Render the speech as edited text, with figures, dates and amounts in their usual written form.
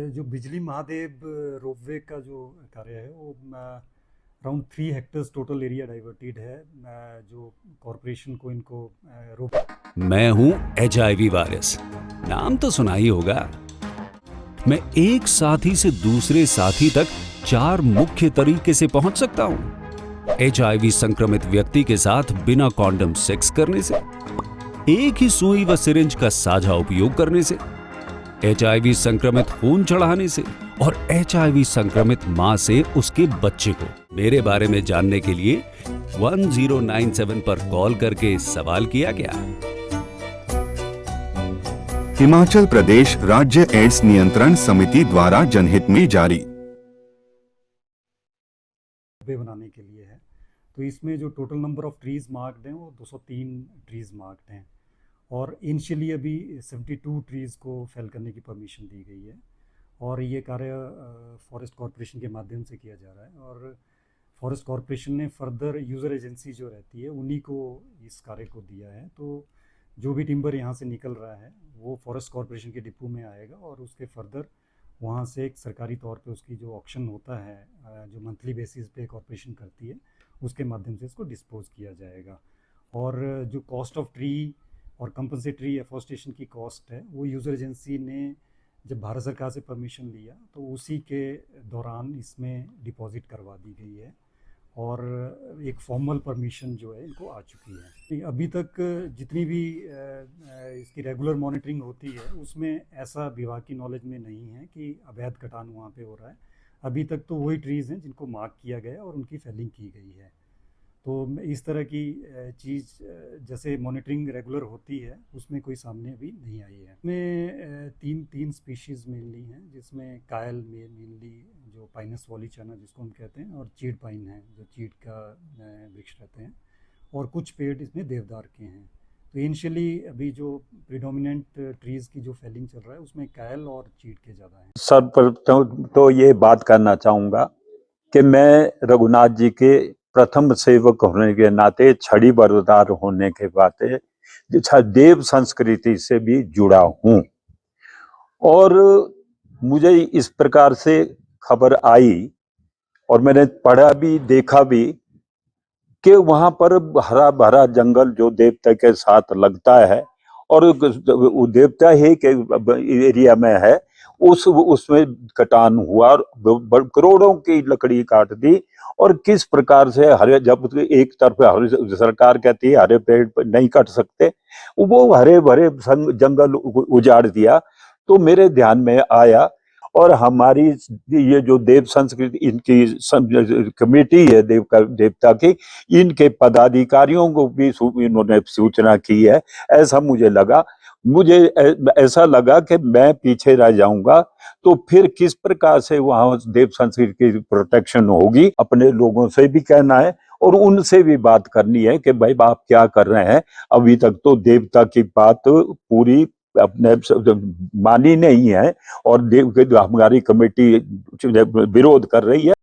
जो बिजली महादेव रोपवे का जो कार्य है वो around 3 hectares total area diverted है जो कॉरपोरेशन को इनको रोप। मैं हूं HIV वायरस, नाम तो सुना ही होगा। मैं एक साथी से दूसरे साथी तक 4 मुख्य तरीके से पहुंच सकता हूं। HIV संक्रमित व्यक्ति के साथ बिना कॉन्डम सेक्स करने से, एक ही सुई व सिरिंज का साझा उपयोग करने से, HIV संक्रमित खून चढ़ाने से और HIV संक्रमित मां से उसके बच्चे को। मेरे बारे में जानने के लिए 1097 पर कॉल करके सवाल किया गया। हिमाचल प्रदेश राज्य एड्स नियंत्रण समिति द्वारा जनहित में जारी बनाने के लिए है। तो इसमें जो total number of trees marked हैं वो 203 ट्रीज मार्क्ड हैं और इनिशियली अभी 72 ट्रीज को फेल करने की परमिशन दी गई है और ये कार्य फॉरेस्ट कॉरपोरेशन के माध्यम से किया जा रहा है और फॉरेस्ट कॉरपोरेशन ने फर्दर यूज़र एजेंसी जो रहती है उन्हीं को इस कार्य को दिया है। तो जो भी टिम्बर यहाँ से निकल रहा है वो फॉरेस्ट कॉरपोरेशन के डिपो में आएगा और उसके फर्दर वहाँ से एक सरकारी तौर पे उसकी जो ऑक्शन होता है जो मंथली बेसिस पे कॉरपोरेशन करती है उसके माध्यम से इसको डिस्पोज किया जाएगा। और जो कॉस्ट ऑफ ट्री और कंपनसेटरी एफॉरेस्टेशन की कॉस्ट है वो यूज़र एजेंसी ने जब भारत सरकार से परमिशन लिया तो उसी के दौरान इसमें डिपॉजिट करवा दी गई है और एक फॉर्मल परमिशन जो है इनको आ चुकी है। अभी तक जितनी भी इसकी रेगुलर मॉनिटरिंग होती है उसमें ऐसा विभाग की नॉलेज में नहीं है कि अवैध कटान वहाँ पे हो रहा है। अभी तक तो वही ट्रीज़ हैं जिनको मार्क किया गया और उनकी फेलिंग की गई है। तो इस तरह की चीज़ जैसे मॉनिटरिंग रेगुलर होती है उसमें कोई सामने अभी नहीं आई है। इसमें तीन स्पीशीज़ मेनली हैं जिसमें कायल में मेनली जो पाइनस वॉलीचाना जिसको हम कहते हैं और चीड़ पाइन है जो चीड़ का वृक्ष रहते हैं और कुछ पेड़ इसमें देवदार के हैं। तो इनिशियली अभी जो प्रिडोमिनेंट ट्रीज़ की जो फेलिंग चल रहा है उसमें कायल और चीड़ के ज़्यादा हैं। सर्वप्रथम तो ये बात करना चाहूँगा कि मैं रघुनाथ जी के प्रथम सेवक होने के नाते, छड़ी बरदार होने के नाते देव संस्कृति से भी जुड़ा हूँ और मुझे इस प्रकार से खबर आई और मैंने पढ़ा भी देखा भी कि वहां पर हरा भरा जंगल जो देवता के साथ लगता है और देवता ही के एरिया में है उसमें कटान हुआ और करोड़ों की लकड़ी काट दी। और किस प्रकार से हरे, जब एक तरफ हरे सरकार कहती है हरे पेड़ नहीं काट सकते, वो हरे भरे जंगल उजाड़ दिया। तो मेरे ध्यान में आया और हमारी ये जो देव संस्कृति इनकी कमेटी है देवता की, इनके पदाधिकारियों को भी इन्होंने सूचना की है। ऐसा मुझे ऐसा लगा कि मैं पीछे रह जाऊंगा तो फिर किस प्रकार से वहां देव संस्कृति की प्रोटेक्शन होगी। अपने लोगों से भी कहना है और उनसे भी बात करनी है कि भाई आप क्या कर रहे हैं। अभी तक तो देवता की बात पूरी अपने मानी नहीं है और हमारी कमेटी विरोध कर रही है।